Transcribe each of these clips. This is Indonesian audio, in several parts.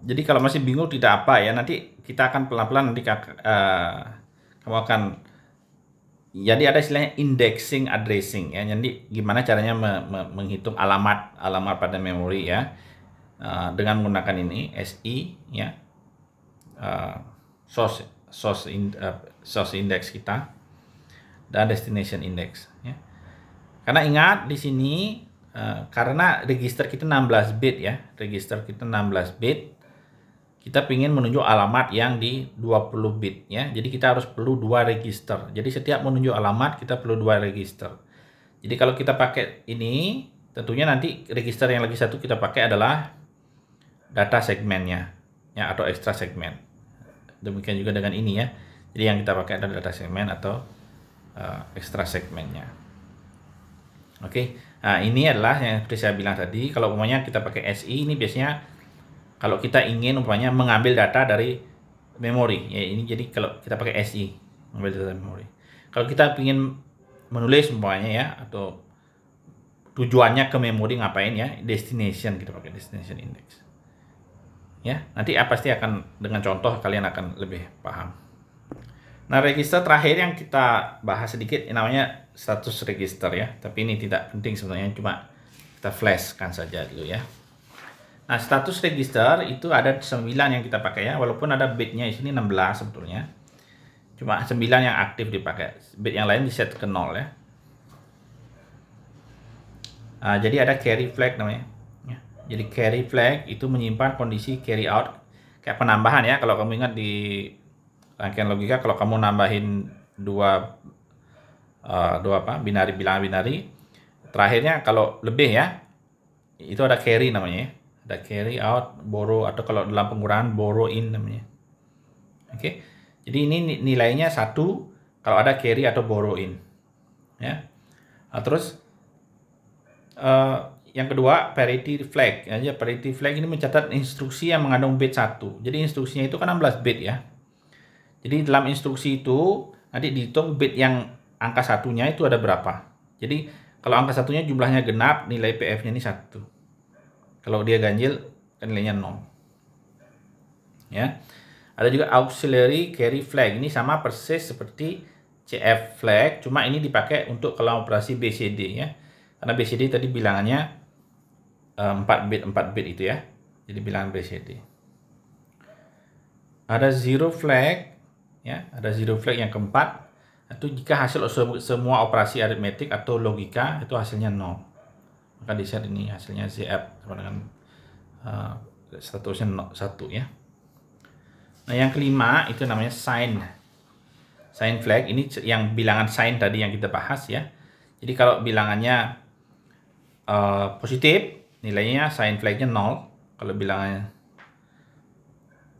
Jadi kalau masih bingung tidak apa ya, nanti kita akan pelan-pelan nanti kamu akan, jadi ada istilahnya indexing addressing ya. Jadi gimana caranya menghitung alamat pada memori ya, dengan menggunakan ini SI ya, source index kita dan destination index ya. Karena ingat di sini karena register kita 16 bit ya, kita ingin menunjuk alamat yang di 20 bit ya. Jadi kita harus perlu 2 register. Jadi setiap menunjuk alamat kita perlu 2 register. Jadi kalau kita pakai ini, tentunya nanti register yang lagi satu kita pakai adalah data segmennya ya, atau extra segmen. Demikian juga dengan ini ya. Jadi yang kita pakai adalah data segmen atau extra segmennya. Oke. Nah, ini adalah yang seperti saya bilang tadi, kalau umpamanya kita pakai SI ini biasanya kalau kita ingin umpamanya mengambil data dari memori ya, ini jadi kalau kita pakai SI mengambil data dari memori. Kalau kita ingin menulis umpamanya ya, atau tujuannya ke memori ngapain ya, destination, kita pakai destination index ya. Nanti pasti akan dengan contoh kalian akan lebih paham. Nah, register terakhir yang kita bahas sedikit namanya status register ya, tapi ini tidak penting sebenarnya, cuma kita flashkan saja dulu ya. Nah, status register itu ada 9 yang kita pakai ya, walaupun ada bitnya di sini 16 sebetulnya. Cuma 9 yang aktif dipakai, bit yang lain di set ke 0 ya. Nah, jadi ada carry flag namanya ya. Jadi carry flag itu menyimpan kondisi carry out, kayak penambahan ya. Kalau kamu ingat di rangkaian logika, kalau kamu nambahin dua binari, bilangan binari, terakhirnya kalau lebih ya, itu ada carry namanya ya. Ada carry out, borrow, atau kalau dalam pengurangan borrow in namanya. Oke. Jadi ini nilainya 1 kalau ada carry atau borrow in ya. Nah, terus yang kedua parity flag ya. Parity flag ini mencatat instruksi yang mengandung bit 1. Jadi instruksinya itu kan 16 bit ya. Jadi dalam instruksi itu nanti dihitung bit yang angka satunya itu ada berapa. Jadi kalau angka satunya jumlahnya genap, nilai PF-nya ini 1. Kalau dia ganjil, kan nilainya 0. Ya. Ada juga auxiliary carry flag. Ini sama persis seperti CF flag, cuma ini dipakai untuk kalau operasi BCD ya. Karena BCD tadi bilangannya 4 bit itu ya. Jadi bilangan BCD. Ada zero flag ya, ada zero flag yang keempat. Itu jika hasil semua operasi aritmetik atau logika itu hasilnya 0. Maka di set ini hasilnya ZF sama dengan statusnya 1 ya. Nah, yang kelima itu namanya sign flag. Ini yang bilangan sign tadi yang kita bahas ya. Jadi kalau bilangannya positif, nilainya sign flagnya 0. Kalau bilangannya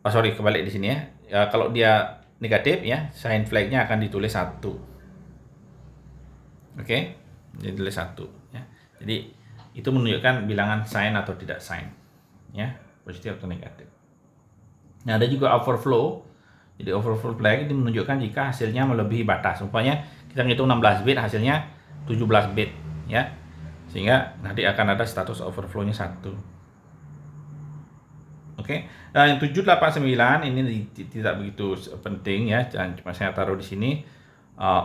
kebalik di sini ya. Kalau dia negatif ya, sign flagnya akan ditulis 1. Oke, ditulis 1 ya. Jadi itu menunjukkan bilangan sign atau tidak sign ya, positif atau negatif. Nah, ada juga overflow. Jadi overflow flag itu menunjukkan jika hasilnya melebihi batas. Umpamanya kita ngitung 16 bit, hasilnya 17 bit ya. Sehingga nanti akan ada status overflow-nya 1. Oke. Nah, yang 789 ini tidak begitu penting ya. Jangan cuma saya taruh di sini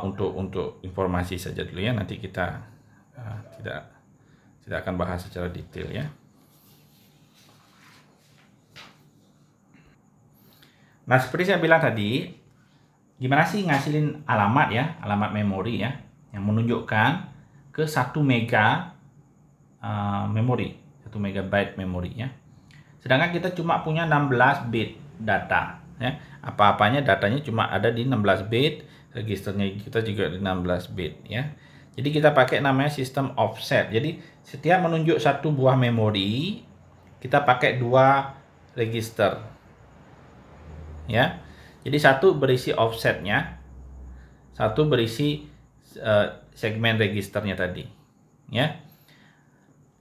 untuk informasi saja dulu ya. Nanti kita tidak akan bahas secara detail ya. Nah, seperti saya bilang tadi, gimana sih ngasilin alamat ya, alamat memori ya, yang menunjukkan ke 1 mega memori, 1 megabyte memori ya. Sedangkan kita cuma punya 16 bit data ya. Apa-apanya datanya cuma ada di 16 bit, registernya kita juga di 16 bit ya. Jadi kita pakai namanya sistem offset. Jadi setiap menunjuk satu buah memori, kita pakai 2 register ya. Jadi satu berisi offsetnya, satu berisi segmen registernya tadi ya.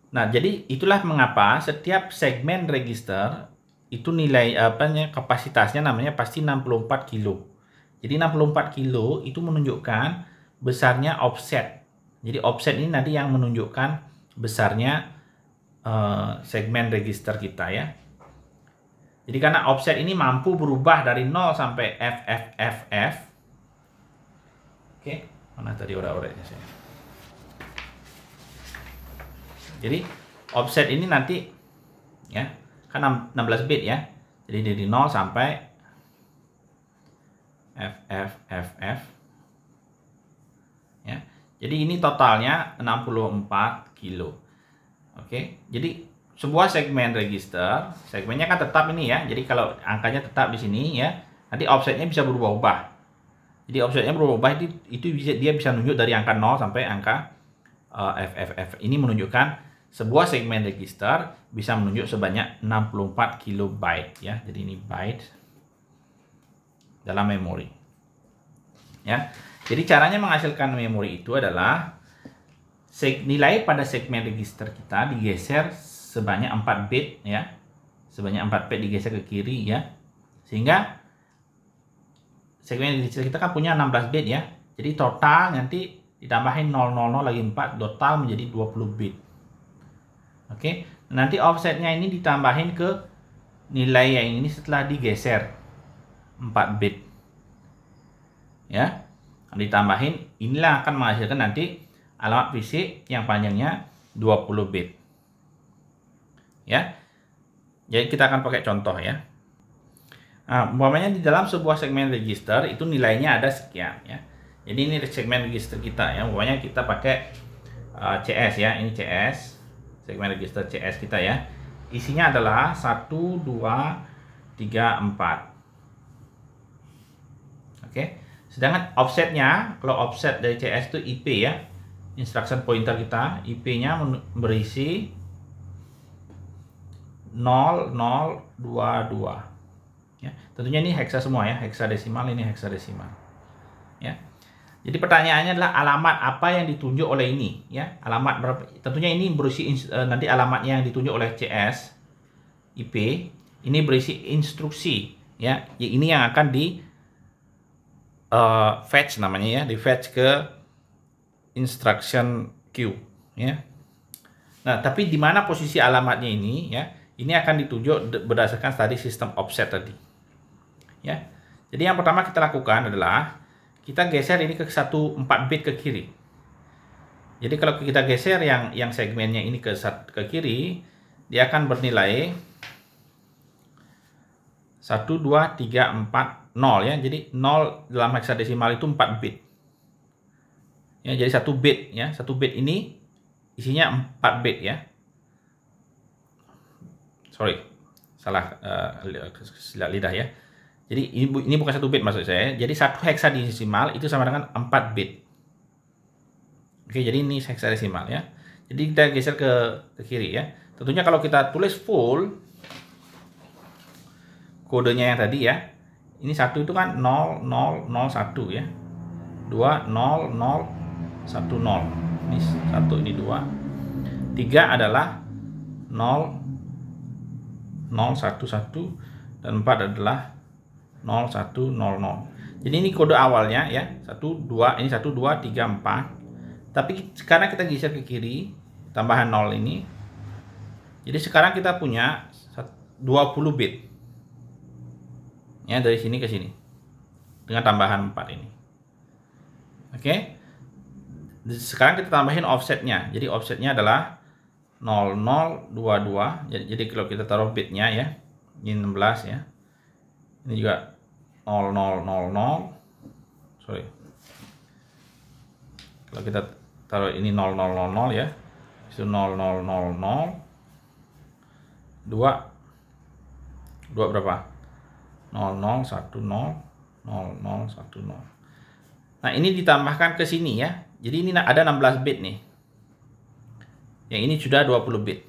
Nah, jadi itulah mengapa setiap segmen register itu nilai kapasitasnya namanya pasti 64 kilo. Jadi 64 kilo itu menunjukkan besarnya offset. Jadi offset ini nanti yang menunjukkan besarnya segmen register kita ya. Jadi karena offset ini mampu berubah dari 0 sampai FFFF. Oke, mana tadi ora-oranya saya. Jadi offset ini nanti ya, kan 16 bit ya. Jadi dari 0 sampai FFFF. Ya. Jadi ini totalnya 64 kilo. Oke, jadi sebuah segmen register, segmennya kan tetap ini ya. Jadi kalau angkanya tetap di sini ya, nanti offsetnya bisa berubah-ubah. Jadi offsetnya berubah itu dia bisa nunjuk dari angka 0 sampai angka FFF. Ini menunjukkan sebuah segmen register bisa menunjuk sebanyak 64 kilobyte ya. Jadi ini byte dalam memori. Ya. Jadi caranya menghasilkan memori itu adalah nilai pada segmen register kita digeser sebanyak 4 bit ya. Sebanyak 4 bit digeser ke kiri ya. Sehingga segmen register kita kan punya 16 bit ya. Jadi total nanti ditambahin 000 lagi 4, total menjadi 20 bit. Oke, nanti offsetnya ini ditambahin ke nilai yang ini setelah digeser 4 bit. Ya, ditambahin, inilah akan menghasilkan nanti alamat fisik yang panjangnya 20 bit. Ya, jadi kita akan pakai contoh ya. Nah, umpamanya di dalam sebuah segmen register itu nilainya ada sekian ya. Jadi ini segmen register kita ya. Umpamanya kita pakai CS ya, ini CS. Segmen register CS kita ya. Isinya adalah 1, 2, 3, 4. Oke. Sedangkan offsetnya, kalau offset dari CS itu IP ya. Instruction pointer kita, IP-nya berisi 0022. Ya. Tentunya ini heksa semua ya, heksadesimal, ini heksadesimal. Ya. Jadi pertanyaannya adalah alamat apa yang ditunjuk oleh ini ya, alamat berapa, tentunya ini berisi nanti alamatnya yang ditunjuk oleh CS IP ini berisi instruksi ya, ini yang akan di fetch namanya ya, di fetch ke instruction queue ya. Nah, tapi di mana posisi alamatnya ini ya, ini akan ditunjuk berdasarkan tadi sistem offset tadi ya. Jadi yang pertama kita lakukan adalah kita geser ini ke 4 bit ke kiri. Jadi kalau kita geser yang segmennya ini ke kiri, dia akan bernilai 1, 2, 3, 4, 0 ya. Jadi 0 dalam heksadesimal itu 4 bit. Ya, jadi 1 bit ya. 1 bit ini isinya 4 bit ya. Sorry, salah lidah ya. Jadi ini bukan 1 bit maksud saya. Jadi 1 heksadesimal itu sama dengan 4 bit. Oke, jadi ini heksadesimal ya. Jadi kita geser ke kiri ya. Tentunya kalau kita tulis full kodenya yang tadi ya. Ini 1 itu kan 0001 ya. 2 0010. Ini 1, ini 2. 3 adalah 0011 dan 4 adalah 0100. Jadi ini kode awalnya ya, 1 2, ini 1 2 3 4. Tapi karena kita geser ke kiri, tambahan 0 ini. Jadi sekarang kita punya 20 bit. Ya, dari sini ke sini. Dengan tambahan 4 ini. Oke. Sekarang kita tambahin offsetnya. Jadi offsetnya adalah 0022. Jadi kalau kita taruh bitnya ya, ini 16 ya. Ini juga 0000. Sorry. Kalau kita taruh ini 0000 ya. Itu 0000. 2 berapa? 0010. Nah, ini ditambahkan ke sini ya. Jadi ini ada 16 bit nih. Yang ini sudah 20 bit.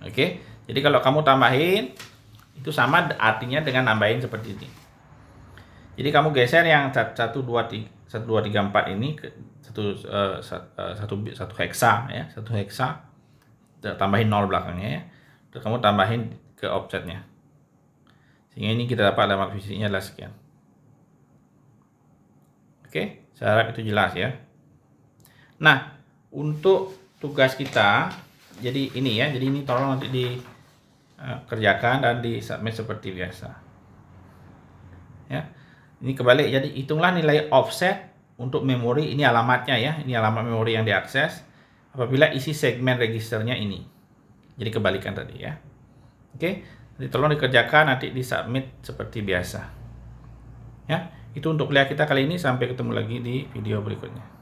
Oke. Jadi kalau kamu tambahin itu sama artinya dengan nambahin seperti ini. Jadi kamu geser yang 1 2 3 4 ini ke satu heksa ya, 1 heksa. Tambahin 0 belakangnya ya. Terus kamu tambahin ke offsetnya. Sehingga ini kita dapat alamat fisiknya adalah sekian. Oke, saya harap itu jelas ya. Nah, untuk tugas kita jadi ini ya. Jadi ini tolong nanti kerjakan dan di submit seperti biasa. Ya, ini kebalik. Jadi hitunglah nilai offset untuk memori. Ini alamatnya ya. Ini alamat memori yang diakses apabila isi segmen registernya ini. Jadi kebalikan tadi ya. Oke, jadi tolong dikerjakan, nanti di submit seperti biasa. Ya, itu untuk kuliah kita kali ini. Sampai ketemu lagi di video berikutnya.